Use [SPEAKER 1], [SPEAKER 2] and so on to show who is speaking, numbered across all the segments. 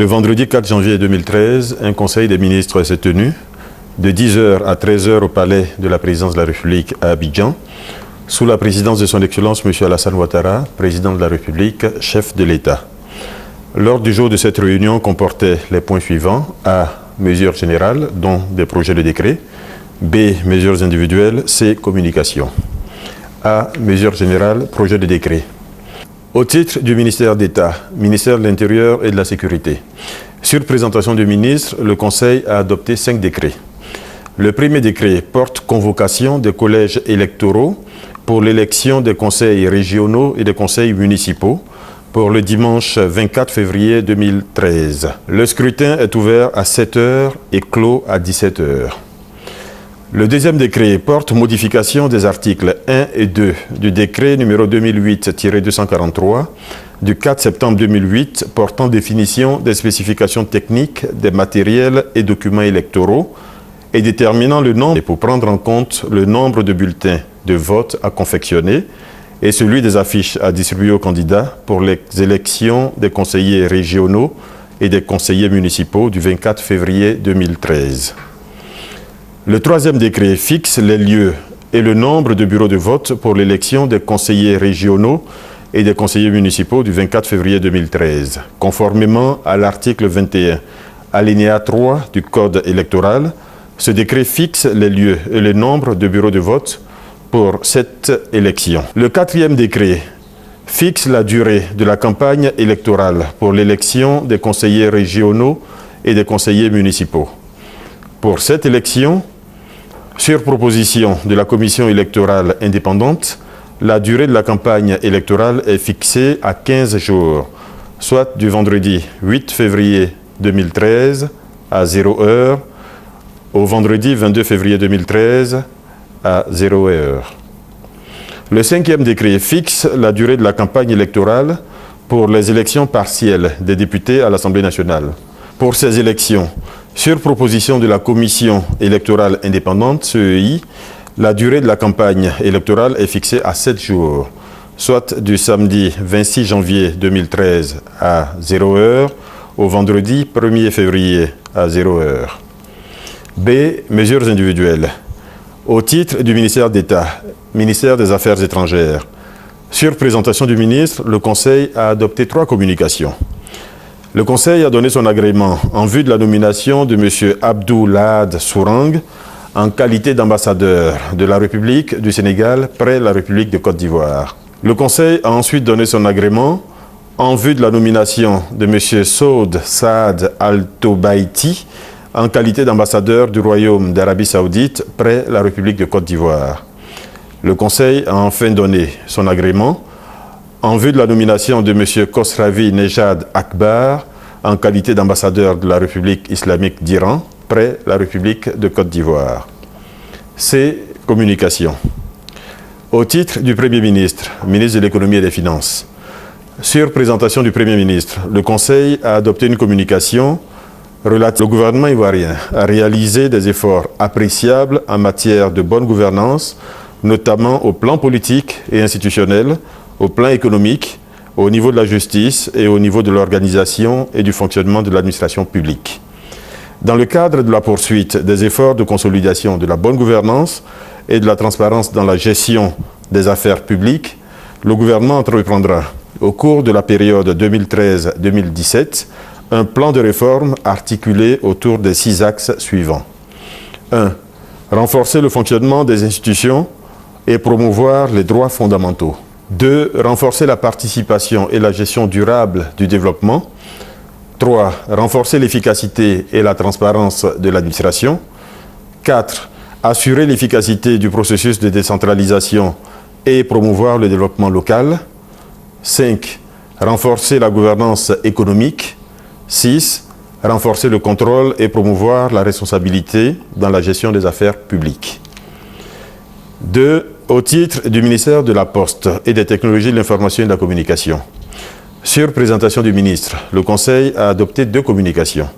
[SPEAKER 1] Le vendredi 4 janvier 2013, un conseil des ministres s'est tenu de 10h à 13h au palais de la présidence de la République à Abidjan, sous la présidence de son Excellence M. Alassane Ouattara, président de la République, chef de l'État. L'ordre du jour de cette réunion comportait les points suivants. A. Mesures générales, dont des projets de décret. B. Mesures individuelles. C. Communication. A. Mesures générales, projet de décret. Au titre du ministère d'État, ministère de l'Intérieur et de la Sécurité, sur présentation du ministre, le Conseil a adopté 5 décrets. Le premier décret porte convocation des collèges électoraux pour l'élection des conseils régionaux et des conseils municipaux pour le dimanche 24 février 2013. Le scrutin est ouvert à 7h et clos à 17h. Le deuxième décret porte modification des articles 1 et 2 du décret numéro 2008-243 du 4 septembre 2008 portant définition des spécifications techniques des matériels et documents électoraux et déterminant le nombre pour prendre en compte le nombre de bulletins de vote à confectionner et celui des affiches à distribuer aux candidats pour les élections des conseillers régionaux et des conseillers municipaux du 24 février 2013. Le troisième décret fixe les lieux et le nombre de bureaux de vote pour l'élection des conseillers régionaux et des conseillers municipaux du 24 février 2013, conformément à l'article 21, alinéa 3 du Code électoral. Ce décret fixe les lieux et le nombre de bureaux de vote pour cette élection. Le quatrième décret fixe la durée de la campagne électorale pour l'élection des conseillers régionaux et des conseillers municipaux. Pour cette élection, sur proposition de la commission électorale indépendante, la durée de la campagne électorale est fixée à 15 jours, soit du vendredi 8 février 2013 à 0h au vendredi 22 février 2013 à 0h. Le cinquième décret fixe la durée de la campagne électorale pour les élections partielles des députés à l'Assemblée nationale. Pour ces élections, sur proposition de la Commission électorale indépendante, CEI, la durée de la campagne électorale est fixée à 7 jours, soit du samedi 26 janvier 2013 à 0h au vendredi 1er février à 0h. B. Mesures individuelles. Au titre du ministère d'État, ministère des Affaires étrangères, sur présentation du ministre, le Conseil a adopté 3 communications. Le Conseil a donné son agrément en vue de la nomination de M. Abdou Lahad Sourang en qualité d'ambassadeur de la République du Sénégal près la République de Côte d'Ivoire. Le Conseil a ensuite donné son agrément en vue de la nomination de M. Saud Saad Al-Tobaiti en qualité d'ambassadeur du Royaume d'Arabie Saoudite près la République de Côte d'Ivoire. Le Conseil a enfin donné son agrément en vue de la nomination de M. Khosravi Nejad Akbar en qualité d'ambassadeur de la République islamique d'Iran près la République de Côte d'Ivoire. C. Communication. Au titre du Premier ministre, ministre de l'Économie et des Finances, sur présentation du Premier ministre, le Conseil a adopté une communication relative. Le gouvernement ivoirien a réalisé des efforts appréciables en matière de bonne gouvernance, notamment au plan politique et institutionnel, au plan économique, au niveau de la justice et au niveau de l'organisation et du fonctionnement de l'administration publique. Dans le cadre de la poursuite des efforts de consolidation de la bonne gouvernance et de la transparence dans la gestion des affaires publiques, le gouvernement entreprendra, au cours de la période 2013-2017, un plan de réforme articulé autour des 6 axes suivants. 1. Renforcer le fonctionnement des institutions et promouvoir les droits fondamentaux. 2. Renforcer la participation et la gestion durable du développement. 3. Renforcer l'efficacité et la transparence de l'administration. 4. Assurer l'efficacité du processus de décentralisation et promouvoir le développement local. 5. Renforcer la gouvernance économique. 6. Renforcer le contrôle et promouvoir la responsabilité dans la gestion des affaires publiques. 2. Au titre du ministère de la Poste et des Technologies de l'Information et de la Communication, sur présentation du ministre, le Conseil a adopté 2 communications.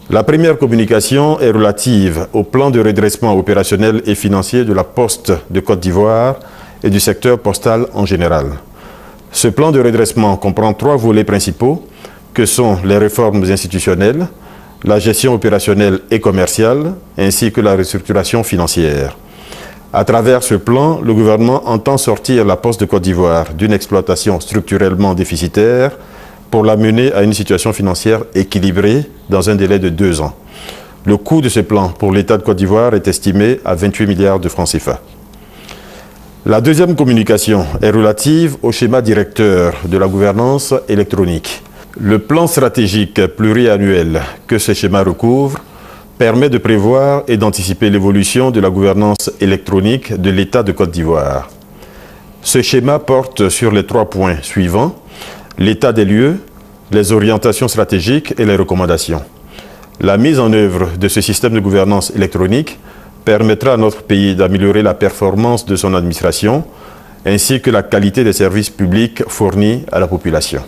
[SPEAKER 1] La première communication est relative au plan de redressement opérationnel et financier de la Poste de Côte d'Ivoire et du secteur postal en général. Ce plan de redressement comprend 3 volets principaux que sont les réformes institutionnelles, la gestion opérationnelle et commerciale, ainsi que la restructuration financière. À travers ce plan, le gouvernement entend sortir la Poste de Côte d'Ivoire d'une exploitation structurellement déficitaire pour l'amener à une situation financière équilibrée dans un délai de 2 ans. Le coût de ce plan pour l'État de Côte d'Ivoire est estimé à 28 milliards de francs CFA. La deuxième communication est relative au schéma directeur de la gouvernance électronique. Le plan stratégique pluriannuel que ce schéma recouvre permet de prévoir et d'anticiper l'évolution de la gouvernance électronique de l'État de Côte d'Ivoire. Ce schéma porte sur les 3 points suivants: l'état des lieux, les orientations stratégiques et les recommandations. La mise en œuvre de ce système de gouvernance électronique permettra à notre pays d'améliorer la performance de son administration ainsi que la qualité des services publics fournis à la population.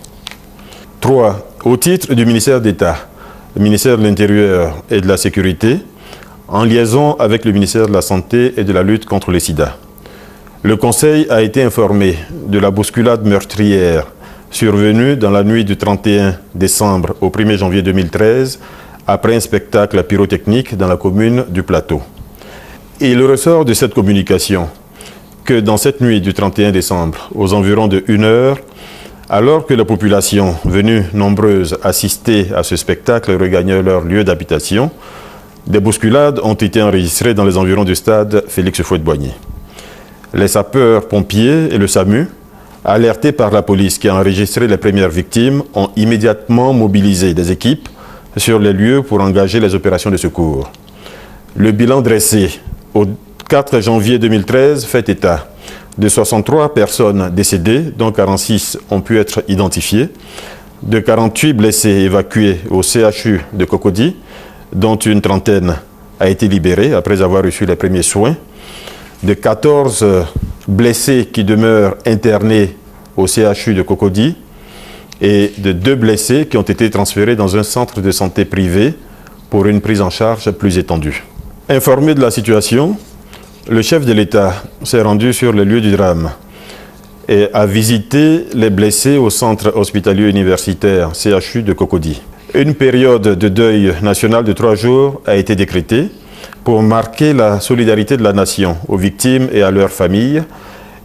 [SPEAKER 1] 3. Au titre du ministère d'État, le ministère de l'Intérieur et de la Sécurité, en liaison avec le ministère de la Santé et de la lutte contre le sida. Le Conseil a été informé de la bousculade meurtrière survenue dans la nuit du 31 décembre au 1er janvier 2013 après un spectacle pyrotechnique dans la commune du Plateau. Il ressort de cette communication que dans cette nuit du 31 décembre, aux environs de 1 heure, alors que la population venue nombreuse assister à ce spectacle regagnait leur lieu d'habitation, des bousculades ont été enregistrées dans les environs du stade Félix Houphouët-Boigny. Les sapeurs-pompiers et le SAMU, alertés par la police qui a enregistré les premières victimes, ont immédiatement mobilisé des équipes sur les lieux pour engager les opérations de secours. Le bilan dressé au 4 janvier 2013 fait état de 63 personnes décédées, dont 46 ont pu être identifiées, de 48 blessés évacués au CHU de Cocody, dont une trentaine a été libérée après avoir reçu les premiers soins, de 14 blessés qui demeurent internés au CHU de Cocody et de 2 blessés qui ont été transférés dans un centre de santé privé pour une prise en charge plus étendue. Informé de la situation, le chef de l'État s'est rendu sur le lieu du drame et a visité les blessés au centre hospitalier universitaire CHU de Cocody. Une période de deuil national de 3 jours a été décrétée pour marquer la solidarité de la nation aux victimes et à leurs familles,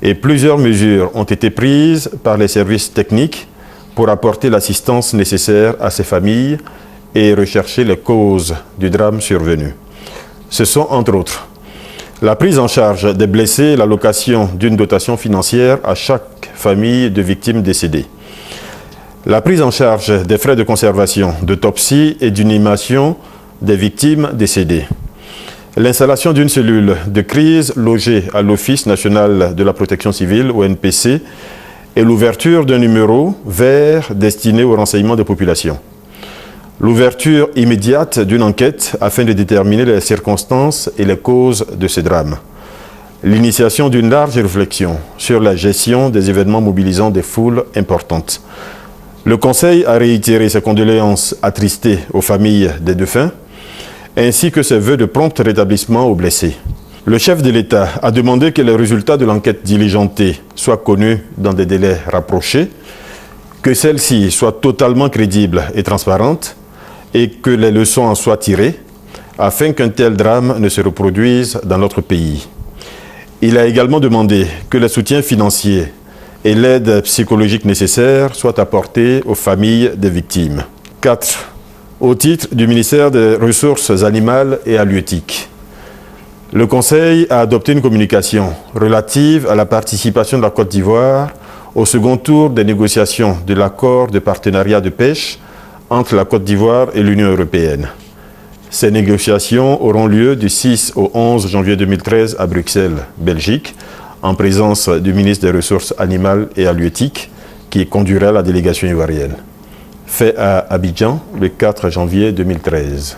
[SPEAKER 1] et plusieurs mesures ont été prises par les services techniques pour apporter l'assistance nécessaire à ces familles et rechercher les causes du drame survenu. Ce sont entre autres la prise en charge des blessés et l'allocation d'une dotation financière à chaque famille de victimes décédées. La prise en charge des frais de conservation, d'autopsie et d'inhumation des victimes décédées. L'installation d'une cellule de crise logée à l'Office national de la protection civile, ONPC, et l'ouverture d'un numéro vert destiné au renseignement des populations. L'ouverture immédiate d'une enquête afin de déterminer les circonstances et les causes de ce drame. L'initiation d'une large réflexion sur la gestion des événements mobilisant des foules importantes. Le Conseil a réitéré ses condoléances attristées aux familles des défunts, ainsi que ses vœux de prompt rétablissement aux blessés. Le chef de l'État a demandé que les résultats de l'enquête diligentée soient connus dans des délais rapprochés, que celle-ci soit totalement crédible et transparente, et que les leçons en soient tirées, afin qu'un tel drame ne se reproduise dans notre pays. Il a également demandé que les soutiens financiers et l'aide psychologique nécessaire soient apportés aux familles des victimes. 4. Au titre du ministère des Ressources animales et halieutiques, le Conseil a adopté une communication relative à la participation de la Côte d'Ivoire au second tour des négociations de l'accord de partenariat de pêche entre la Côte d'Ivoire et l'Union européenne. Ces négociations auront lieu du 6 au 11 janvier 2013 à Bruxelles, Belgique, en présence du ministre des Ressources animales et halieutiques qui conduira la délégation ivoirienne. Fait à Abidjan le 4 janvier 2013.